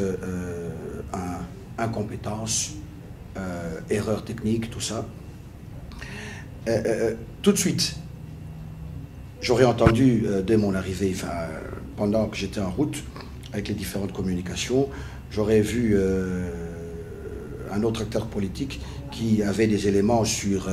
incompétence, erreur technique, tout ça. Tout de suite, j'aurais entendu dès mon arrivée, pendant que j'étais en route avec les différentes communications, j'aurais vu un autre acteur politique qui avait des éléments sur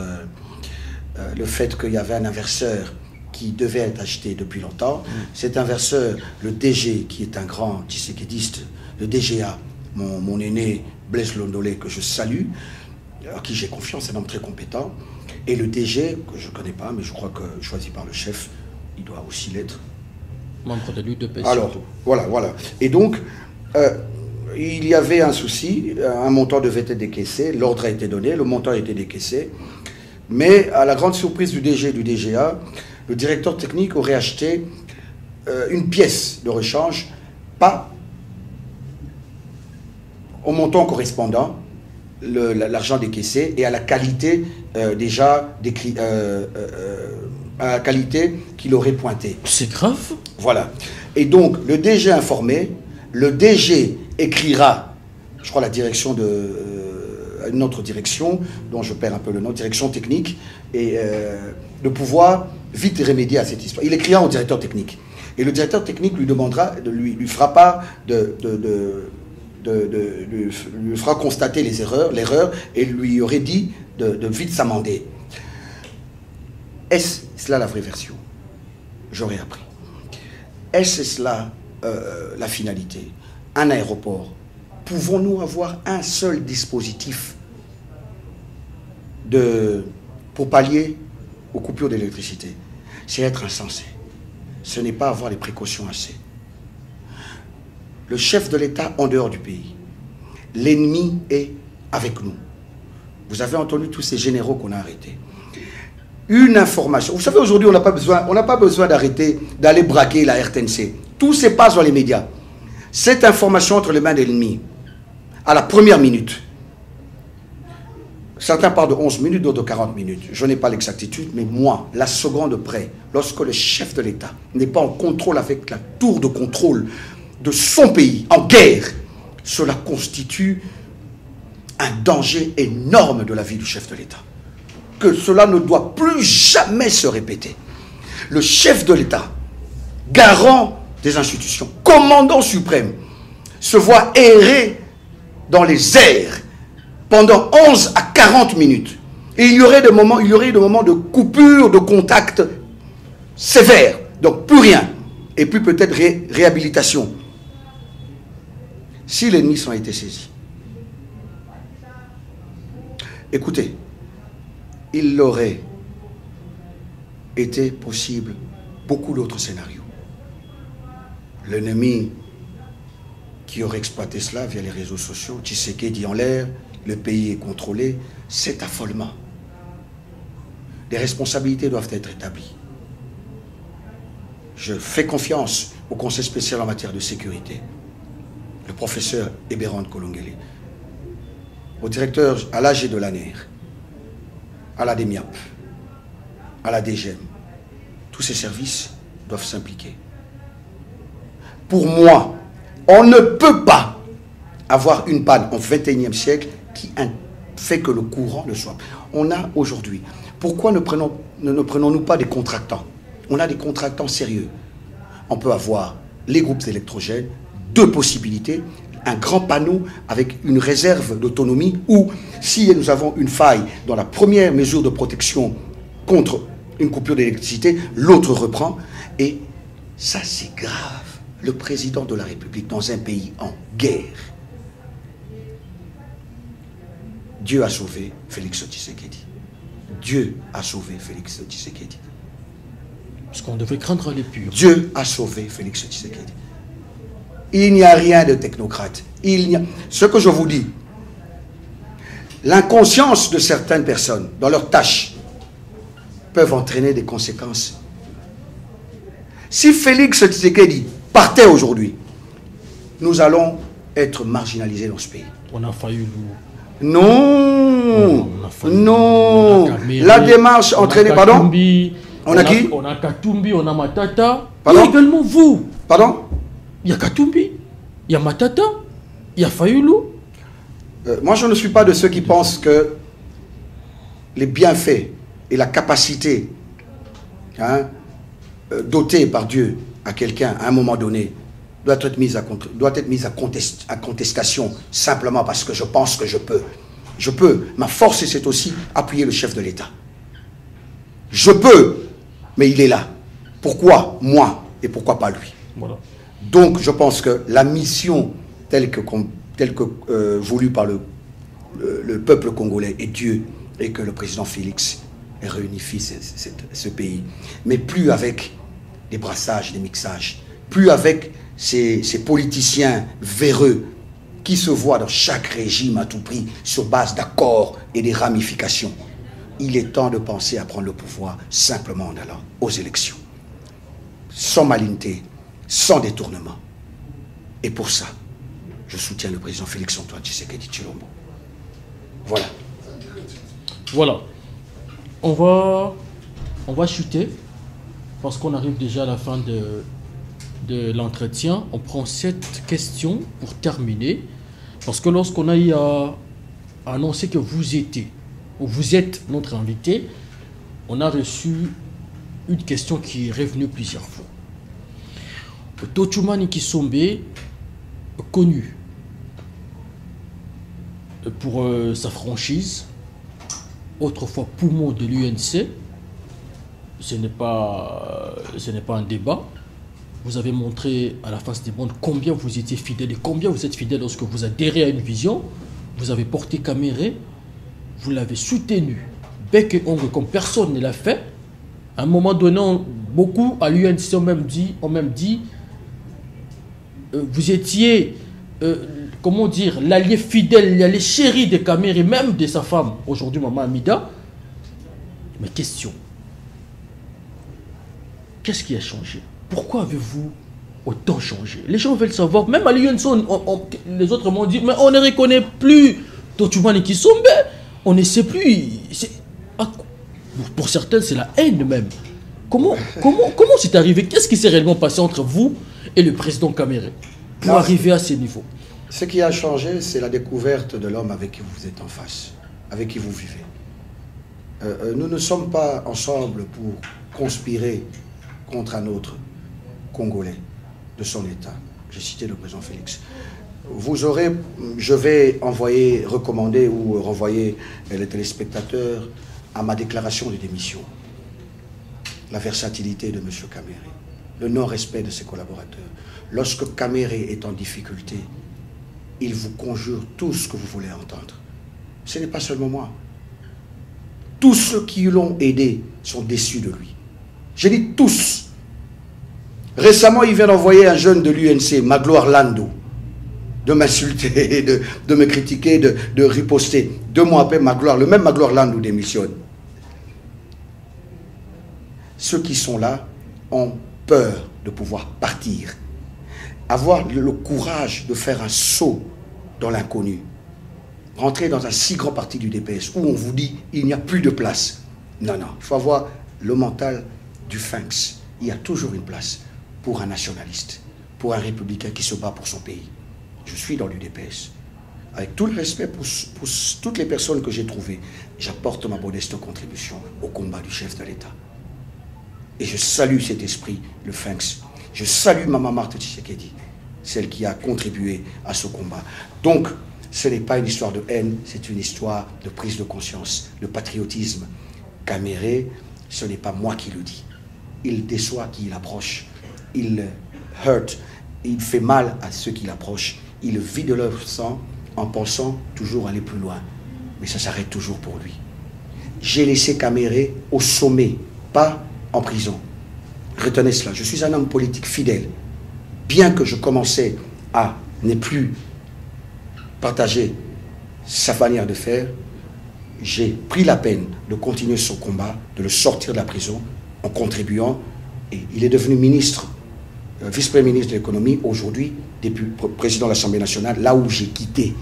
le fait qu'il y avait un inverseur qui devait être acheté depuis longtemps. Cet inverseur, le DG, qui est un grand tshisekidiste, le DGA, mon aîné Blaise Londolé, que je salue, à qui j'ai confiance, un homme très compétent, et le DG, que je ne connais pas, mais je crois que choisi par le chef, il doit aussi l'être. Membre de l'UDP. Alors, voilà. Et donc, il y avait un souci, un montant devait être décaissé, l'ordre a été donné, le montant a été décaissé, mais à la grande surprise du DG et du DGA, le directeur technique aurait acheté une pièce de rechange, pas au montant correspondant, l'argent décaissé, et à la qualité déjà décrit, à la qualité qu'il aurait pointée. C'est grave. Voilà. Et donc, le DG informé, le DG écrira, je crois, la direction une autre direction, dont je perds un peu le nom, direction technique, et de pouvoir vite remédier à cette histoire. Il écrira au directeur technique. Et le directeur technique lui demandera, lui fera part lui fera constater l'erreur, et lui aurait dit de vite s'amender. Est-ce cela la vraie version? J'aurais appris. Est-ce cela la finalité? Un aéroport. Pouvons-nous avoir un seul dispositif pour pallier aux coupures d'électricité? C'est être insensé. Ce n'est pas avoir les précautions assez. Le chef de l'État en dehors du pays. L'ennemi est avec nous. Vous avez entendu tous ces généraux qu'on a arrêtés. Une information. Vous savez, aujourd'hui, on n'a pas besoin d'arrêter, d'aller braquer la RTNC. Tout se passe dans les médias. Cette information entre les mains de l'ennemi, à la première minute, certains parlent de 11 minutes, d'autres de 40 minutes. Je n'ai pas l'exactitude, mais moi, la seconde près, lorsque le chef de l'État n'est pas en contrôle avec la tour de contrôle de son pays, en guerre, cela constitue un danger énorme de la vie du chef de l'État. Que cela ne doit plus jamais se répéter. Le chef de l'État, garant des institutions, commandant suprême, se voit errer dans les airs pendant 11 à 40 minutes. Et il y aurait des moments de coupure, de contact sévère. Donc plus rien. Et puis peut-être réhabilitation. Si l'ennemi s'en était saisi. Écoutez, il aurait été possible beaucoup d'autres scénarios. L'ennemi qui aurait exploité cela via les réseaux sociaux, Tshisekedi en l'air, le pays est contrôlé, c'est affolement. Les responsabilités doivent être établies. Je fais confiance au Conseil spécial en matière de sécurité, le professeur Eberhard Kolongele, au directeur, à l'AG de l'ANER, à la DEMIAP, à la DGM. Tous ces services doivent s'impliquer. Pour moi, on ne peut pas avoir une panne au XXIe siècle qui fait que le courant ne soit. On a aujourd'hui, pourquoi ne prenons-nous pas des contractants? On a des contractants sérieux. On peut avoir les groupes électrogènes, deux possibilités, un grand panneau avec une réserve d'autonomie où, si nous avons une faille dans la première mesure de protection contre une coupure d'électricité, l'autre reprend. Et ça, c'est grave. Le président de la République dans un pays en guerre. Dieu a sauvé Félix Tshisekedi. Dieu a sauvé Félix Tshisekedi. Parce qu'on devait craindre les purs. Dieu a sauvé Félix Tshisekedi. Il n'y a rien de technocrate. Ce que je vous dis, l'inconscience de certaines personnes dans leurs tâches peuvent entraîner des conséquences. Si Félix Tshisekedi partait aujourd'hui, nous allons être marginalisés dans ce pays. On a failli non, non. La démarche entraînée, pardon. On a qui? On a Katumbi, on a Matata. Pardon? Il y a également vous. Pardon? Il y a Katumbi, il y a Matata, il y a Fayoulou. Moi, je ne suis pas de ceux qui pensent que les bienfaits et la capacité dotée par Dieu à quelqu'un à un moment donné doit être mise à contestation simplement parce que je pense que je peux. Je peux. Ma force, c'est aussi appuyer le chef de l'État. Je peux, mais il est là. Pourquoi moi et pourquoi pas lui? Voilà. Donc, je pense que la mission telle que voulue par le peuple congolais et Dieu, et que le président Félix réunifie ce pays, mais plus avec des brassages, des mixages, plus avec ces politiciens véreux qui se voient dans chaque régime à tout prix sur base d'accords et des ramifications. Il est temps de penser à prendre le pouvoir simplement en allant aux élections, sans malignité, sans détournement. Et pour ça, je soutiens le président Félix-Antoine Tshisekedi Tshilombo. Voilà. Voilà. On va chuter parce qu'on arrive déjà à la fin de l'entretien. On prend cette question pour terminer. Parce que lorsqu'on a eu à annoncer que vous êtes notre invité, on a reçu une question qui est revenue plusieurs fois. Tochumani Kisombe, connu pour sa franchise, autrefois poumon de l'UNC, ce n'est pas un débat. Vous avez montré à la face du monde combien vous étiez fidèle et combien vous êtes fidèle lorsque vous adhérez à une vision. Vous avez porté Caméré, vous l'avez soutenu, bec et ongle comme personne ne l'a fait. À un moment donné, beaucoup à l'UNC ont même dit vous étiez, comment dire, l'allié fidèle, l'allié chéri de Caméré, même de sa femme, aujourd'hui Maman Amida. Mais question, qu'est-ce qui a changé? Pourquoi avez-vous autant changé? Les gens veulent savoir, même à l'UNC, les autres m'ont dit, mais on ne reconnaît plus Tochumani Kisombe, on ne sait plus. Pour certains, c'est la haine même. Comment c'est arrivé? Qu'est-ce qui s'est réellement passé entre vous et le président Caméré pour arriver à ce niveau? Ce qui a changé, c'est la découverte de l'homme avec qui vous êtes en face, avec qui vous vivez. Nous ne sommes pas ensemble pour conspirer contre un autre Congolais de son État. J'ai cité le président Félix. Je vais recommander ou renvoyer les téléspectateurs à ma déclaration de démission. La versatilité de M. Caméré, le non-respect de ses collaborateurs. Lorsque Caméré est en difficulté, il vous conjure tout ce que vous voulez entendre. Ce n'est pas seulement moi. Tous ceux qui l'ont aidé sont déçus de lui. J'ai dit tous. Récemment, il vient d'envoyer un jeune de l'UNC, Magloire Lando, de m'insulter, de me critiquer, de riposter. 2 mois après, le même Magloire Lando démissionne. Ceux qui sont là ont peur de pouvoir partir. Avoir le courage de faire un saut dans l'inconnu. Rentrer dans un si grand parti du DPS où on vous dit il n'y a plus de place. Non, non, il faut avoir le mental du Sphinx. Il y a toujours une place pour un nationaliste, pour un républicain qui se bat pour son pays. Je suis dans l'UDPS. Avec tout le respect pour toutes les personnes que j'ai trouvées, j'apporte ma modeste contribution au combat du chef de l'État. Et je salue cet esprit, le Sphinx. Je salue Maman Marthe Tshisekedi, celle qui a contribué à ce combat. Donc, ce n'est pas une histoire de haine, c'est une histoire de prise de conscience, de patriotisme. Caméré, ce n'est pas moi qui le dis. Il déçoit qui il approche. Il hurt, il fait mal à ceux qui l'approchent. Il vide leur sang en pensant toujours aller plus loin. Mais ça s'arrête toujours pour lui. J'ai laissé Caméré au sommet, pas en prison. Retenez cela, je suis un homme politique fidèle. Bien que je commençais à ne plus partager sa manière de faire, j'ai pris la peine de continuer son combat, de le sortir de la prison en contribuant. Et il est devenu ministre, vice-premier ministre de l'économie, aujourd'hui président de l'Assemblée nationale, là où j'ai quitté.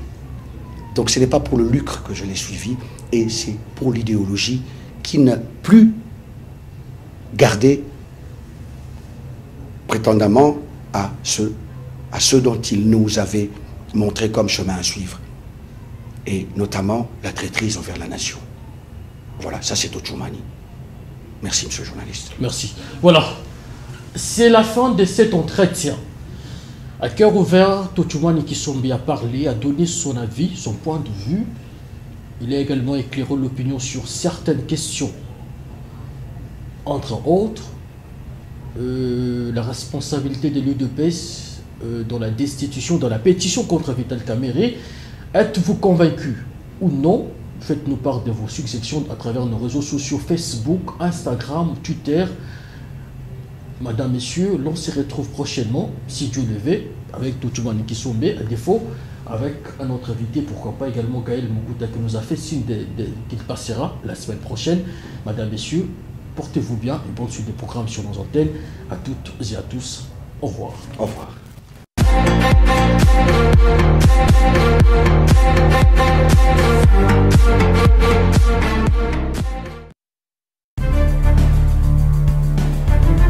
Donc ce n'est pas pour le lucre que je l'ai suivi, et c'est pour l'idéologie qui n'a plus gardé prétendamment à ceux dont il nous avait montré comme chemin à suivre. Et notamment la traîtrise envers la nation. Voilà, ça c'est Tochoumani. Merci, monsieur le journaliste. Merci. Voilà, c'est la fin de cet entretien. À cœur ouvert, Tochoumani Kisombe a parlé, a donné son avis, son point de vue. Il a également éclairé l'opinion sur certaines questions. Entre autres, la responsabilité de l'UDPS dans la destitution, dans la pétition contre Vital Kamerhe. Êtes-vous convaincu ou non? Faites-nous part de vos suggestions à travers nos réseaux sociaux Facebook, Instagram, Twitter. Madame, Messieurs, l'on se retrouve prochainement, si Dieu le veut, avec Tochoumani Kisombe, à défaut, avec un autre invité, pourquoi pas également Gaël Muguta qui nous a fait signe qu'il passera la semaine prochaine. Madame, Messieurs, portez-vous bien et bonne suite des programmes sur nos antennes. À toutes et à tous, au revoir. Au revoir.